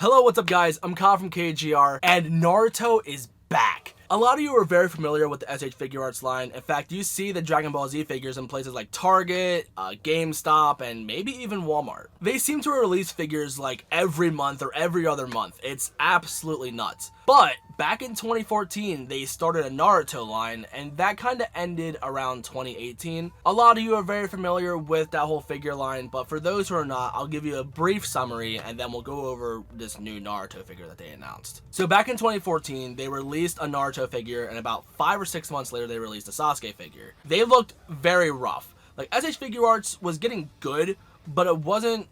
Hello, what's up guys? I'm Kyle from KGR, and Naruto is back. A lot of you are very familiar with the S.H. Figuarts line. In fact, you see the Dragon Ball Z figures in places like Target, GameStop, and maybe even Walmart. They seem to release figures like every month or every other month. It's absolutely nuts. But back in 2014, they started a Naruto line, and that kind of ended around 2018. A lot of you are very familiar with that whole figure line, but for those who are not, I'll give you a brief summary, and then we'll go over this new Naruto figure that they announced. So back in 2014, they released a Naruto figure, and about 5 or 6 months later, they released a Sasuke figure. They looked very rough. Like, S.H. Figuarts was getting good, but it wasn't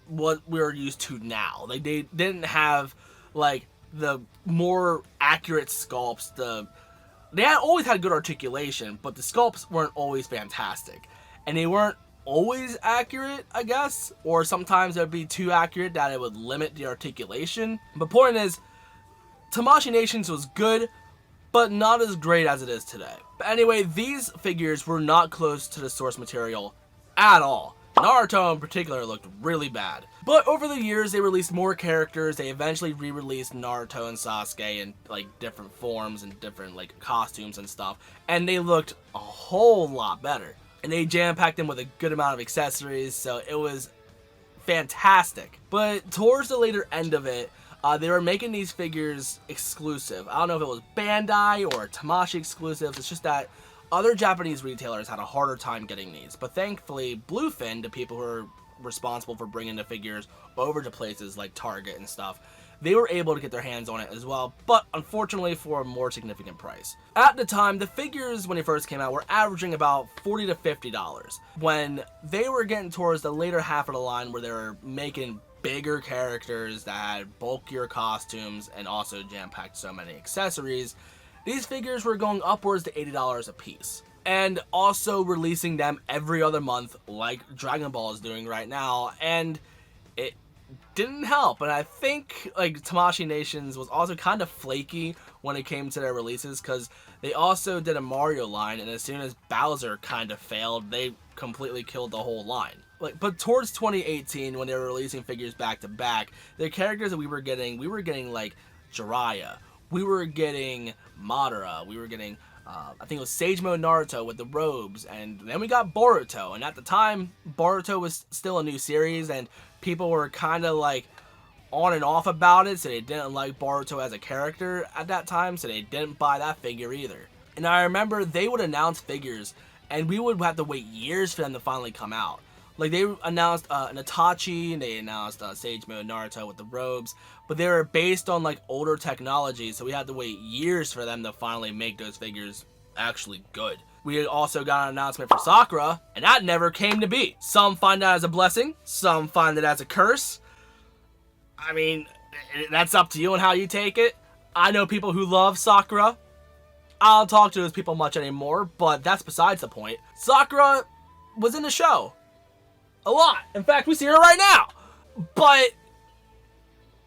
what we're used to now. Like, they didn't have, like, the more accurate sculpts. They had always had good articulation, but the sculpts weren't always fantastic, and they weren't always accurate, I guess, or sometimes they'd be too accurate that it would limit the articulation. But point is, Tamashii Nations was good, but not as great as it is today. But anyway, these figures were not close to the source material at all. Naruto in particular looked really bad. But over the years, they released more characters. They eventually re-released Naruto and Sasuke in like different forms and different like costumes and stuff, and they looked a whole lot better. And they jam-packed them with a good amount of accessories, so it was fantastic. But towards the later end of it, they were making these figures exclusive. I don't know if it was Bandai or Tamashii exclusives. It's just that other Japanese retailers had a harder time getting these. But thankfully, Bluefin, the people who are responsible for bringing the figures over to places like Target and stuff, they were able to get their hands on it as well, but unfortunately for a more significant price. At the time, the figures, when they first came out, were averaging about $40 to $50. When they were getting towards the later half of the line where they were making bigger characters that had bulkier costumes and also jam-packed so many accessories, these figures were going upwards to $80 a piece. And also releasing them every other month like Dragon Ball is doing right now, and it didn't help. And I think like Tamashii Nations was also kind of flaky when it came to their releases, because they also did a Mario line, and as soon as Bowser kind of failed, they completely killed the whole line. But towards 2018, when they were releasing figures back to back, the characters that we were getting like Jiraiya, we were getting Madara, we were getting I think it was Sage Mode Naruto with the robes, and then we got Boruto. And at the time, Boruto was still a new series, and people were kind of like on and off about it, so they didn't like Boruto as a character at that time, so they didn't buy that figure either. And I remember they would announce figures, and we would have to wait years for them to finally come out. Like, they announced an Itachi, and they announced Sage Mode Naruto with the robes, but they were based on, like, older technology, so we had to wait years for them to finally make those figures actually good. We also got an announcement for Sakura, and that never came to be. Some find that as a blessing, some find it as a curse. I mean, that's up to you and how you take it. I know people who love Sakura. I don't talk to those people much anymore, but that's besides the point. Sakura was in the show a lot. In fact, we see her right now. But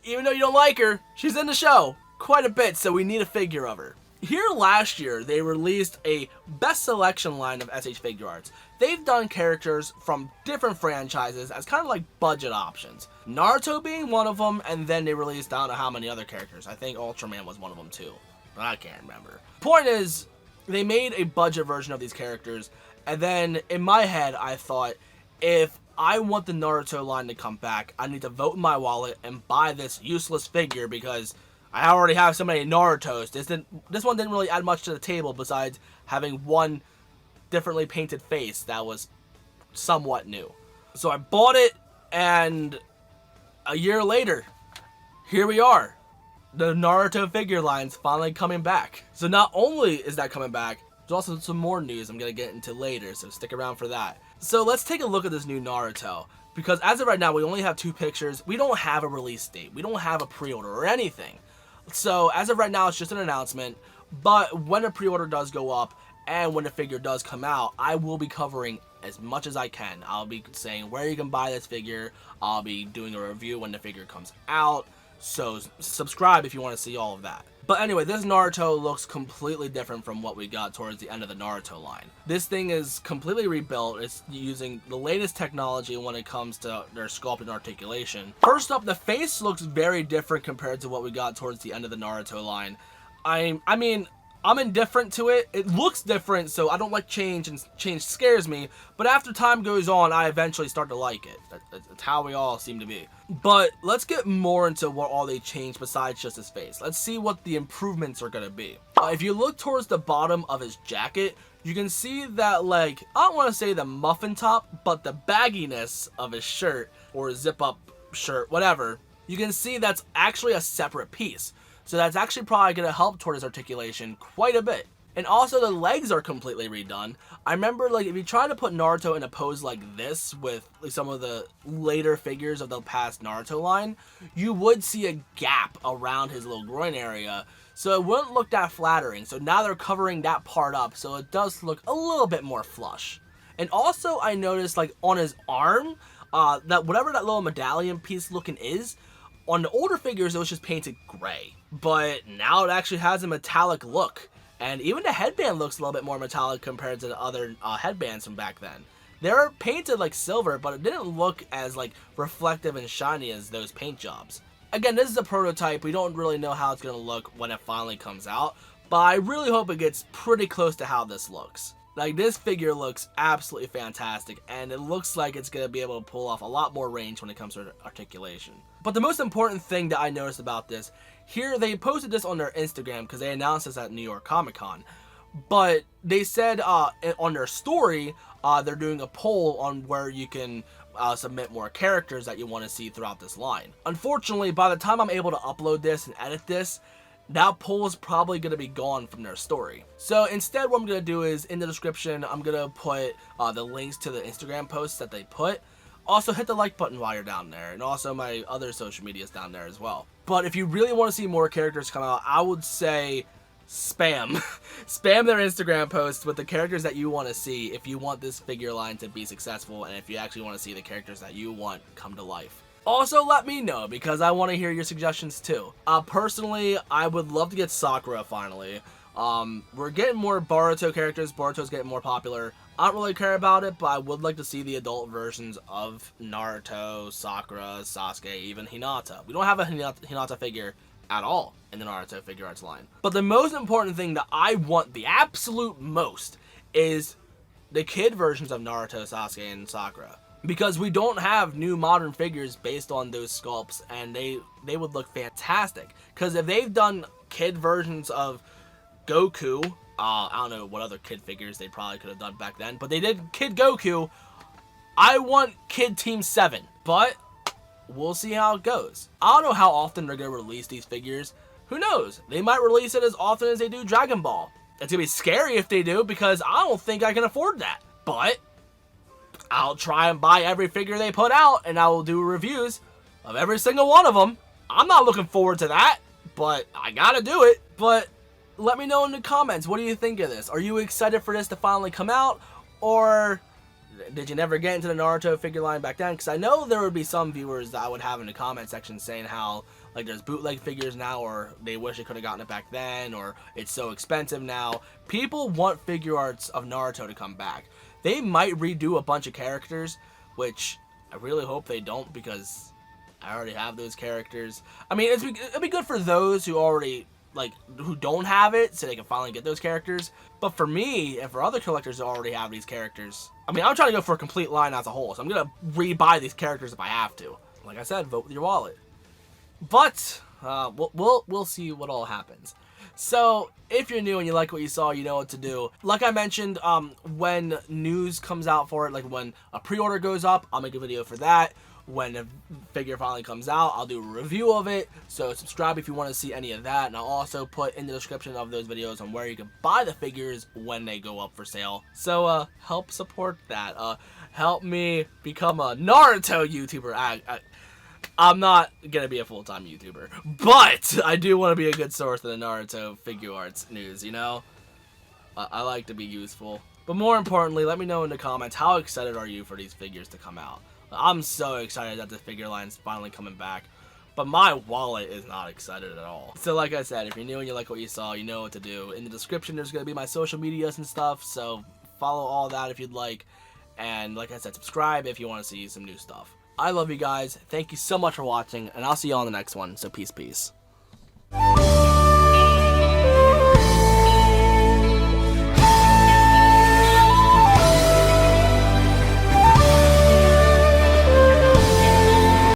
even though you don't like her, she's in the show quite a bit, so we need a figure of her. Here last year, they released a best selection line of S.H. Figuarts. They've done characters from different franchises as kind of like budget options. Naruto being one of them, and then they released I don't know how many other characters. I think Ultraman was one of them too, but I can't remember. Point is, they made a budget version of these characters, and then in my head, I thought, if I want the Naruto line to come back, I need to vote in my wallet and buy this useless figure because I already have so many Narutos. This one didn't really add much to the table besides having one differently painted face that was somewhat new. So I bought it, and a year later, here we are. The Naruto figure line's finally coming back. So not only is that coming back, there's also some more news I'm going to get into later, so stick around for that. So let's take a look at this new Naruto, because as of right now, we only have 2 pictures. We don't have a release date. We don't have a pre-order or anything. So as of right now, it's just an announcement, but when a pre-order does go up and when the figure does come out, I will be covering as much as I can. I'll be saying where you can buy this figure. I'll be doing a review when the figure comes out. So subscribe if you want to see all of that. But anyway, this Naruto looks completely different from what we got towards the end of the Naruto line. This thing is completely rebuilt. It's using the latest technology when it comes to their sculpt and articulation. First up, the face looks very different compared to what we got towards the end of the Naruto line. I mean, I'm indifferent to it. It looks different, so I don't like change, and change scares me. But after time goes on, I eventually start to like it. That's how we all seem to be. But let's get more into what all they changed besides just his face. Let's see what the improvements are going to be. If you look towards the bottom of his jacket, you can see that, like, I don't want to say the muffin top, but the bagginess of his shirt, or zip-up shirt, whatever, you can see that's actually a separate piece. So that's actually probably going to help toward his articulation quite a bit. And also the legs are completely redone. I remember, like, if you try to put Naruto in a pose like this with like some of the later figures of the past Naruto line, you would see a gap around his little groin area. So it wouldn't look that flattering. So now they're covering that part up, so it does look a little bit more flush. And also I noticed, like, on his arm, that whatever that little medallion piece looking is, on the older figures it was just painted gray. But now it actually has a metallic look. And even the headband looks a little bit more metallic compared to the other headbands from back then. They're painted like silver, but it didn't look as like reflective and shiny as those paint jobs. Again, this is a prototype. We don't really know how it's going to look when it finally comes out. But I really hope it gets pretty close to how this looks. Like, this figure looks absolutely fantastic, and it looks like it's going to be able to pull off a lot more range when it comes to articulation. But the most important thing that I noticed about this, here they posted this on their Instagram because they announced this at New York Comic Con. But they said on their story, they're doing a poll on where you can submit more characters that you want to see throughout this line. Unfortunately, by the time I'm able to upload this and edit this, that poll is probably going to be gone from their story. So instead, what I'm going to do is, in the description, I'm going to put the links to the Instagram posts that they put. Also, hit the like button while you're down there, and also my other social medias down there as well. But if you really want to see more characters come out, I would say spam. Spam their Instagram posts with the characters that you want to see if you want this figure line to be successful, and if you actually want to see the characters that you want come to life. Also, let me know, because I want to hear your suggestions too. Personally, I would love to get Sakura finally. We're getting more Boruto characters. Boruto's getting more popular. I don't really care about it, but I would like to see the adult versions of Naruto, Sakura, Sasuke, even Hinata. We don't have a Hinata figure at all in the Naruto Figuarts line. But the most important thing that I want the absolute most is the kid versions of Naruto, Sasuke, and Sakura. Because we don't have new modern figures based on those sculpts, and they would look fantastic. Because if they've done kid versions of Goku, I don't know what other kid figures they probably could have done back then, but they did Kid Goku. I want Kid Team 7, but we'll see how it goes. I don't know how often they're going to release these figures. Who knows? They might release it as often as they do Dragon Ball. It's going to be scary if they do, because I don't think I can afford that. But I'll try and buy every figure they put out, and I will do reviews of every single one of them. I'm not looking forward to that, but I gotta do it. But let me know in the comments, what do you think of this? Are you excited for this to finally come out, or did you never get into the Naruto figure line back then? Because I know there would be some viewers that I would have in the comment section saying how, like, there's bootleg figures now, or they wish they could have gotten it back then, or it's so expensive now. People want Figuarts of Naruto to come back. They might redo a bunch of characters, which I really hope they don't, because I already have those characters. I mean, it'd be good for those who already, like, who don't have it, so they can finally get those characters. But for me, and for other collectors who already have these characters, I mean, I'm trying to go for a complete line as a whole, so I'm gonna rebuy these characters if I have to. Like I said, vote with your wallet. But we'll see what all happens. So, if you're new and you like what you saw, you know what to do. Like I mentioned, when news comes out for it, like when a pre-order goes up, I'll make a video for that. When a figure finally comes out, I'll do a review of it. So subscribe if you want to see any of that. And I'll also put in the description of those videos on where you can buy the figures when they go up for sale. So help support that. Help me become a Naruto YouTuber. I'm not gonna be a full-time YouTuber, but I do want to be a good source of the Naruto Figuarts news, you know? I like to be useful. But more importantly, let me know in the comments, how excited are you for these figures to come out? I'm so excited that the figure line's finally coming back. but my wallet is not excited at all. So like I said, if you're new and you like what you saw, you know what to do. In the description, there's going to be my social medias and stuff, so follow all that if you'd like. And like I said, subscribe if you want to see some new stuff. I love you guys. Thank you so much for watching, and I'll see you on the next one. So peace.